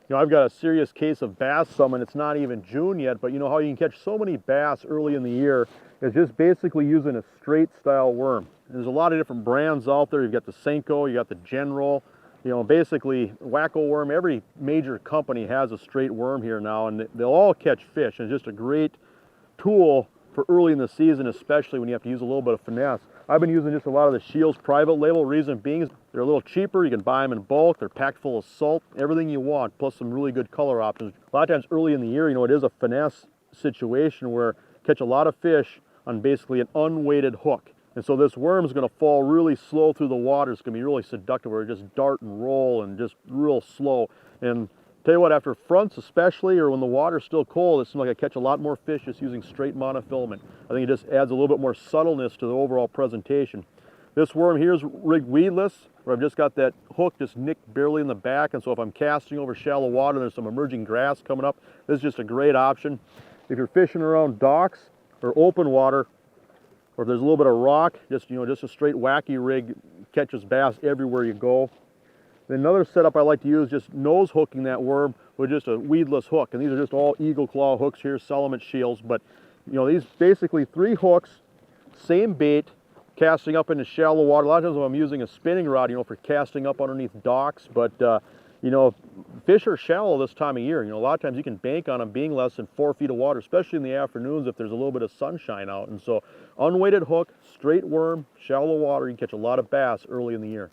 You know, I've got a serious case of bass summon. It's not even June yet, but you know how you can catch so many bass early in the year is just basically using a straight style worm. There's a lot of different brands out there. You've got the Senko, you got the General, you know, basically Wacko worm. Every major company has a straight worm here now, and they'll all catch fish. And it's just a great tool for early in the season, especially when you have to use a little bit of finesse. I've been using just a lot of the SCHEELS private label. Reason being is they're a little cheaper. You can buy them in bulk. They're packed full of salt, everything you want, plus some really good color options. A lot of times early in the year, you know, it is a finesse situation where you catch a lot of fish on basically an unweighted hook. And so this worm is going to fall really slow through the water. It's going to be really seductive where it just dart and roll and just real slow. And tell you what, after fronts especially, or when the water's still cold, it seems like I catch a lot more fish just using straight monofilament. I think it just adds a little bit more subtleness to the overall presentation. This worm here is rigged weedless, where I've just got that hook just nicked barely in the back, and so if I'm casting over shallow water and there's some emerging grass coming up, this is just a great option. If you're fishing around docks or open water, or if there's a little bit of rock, just, you know, just a straight wacky rig catches bass everywhere you go. Then another setup I like to use, just nose hooking that worm with just a weedless hook. And these are just all eagle claw hooks here, sell them at SCHEELS. But, you know, these basically 3 hooks, same bait, casting up into shallow water. A lot of times when I'm using a spinning rod, you know, for casting up underneath docks. But, you know, fish are shallow this time of year. You know, a lot of times you can bank on them being less than 4 feet of water, especially in the afternoons if there's a little bit of sunshine out. And so unweighted hook, straight worm, shallow water, you can catch a lot of bass early in the year.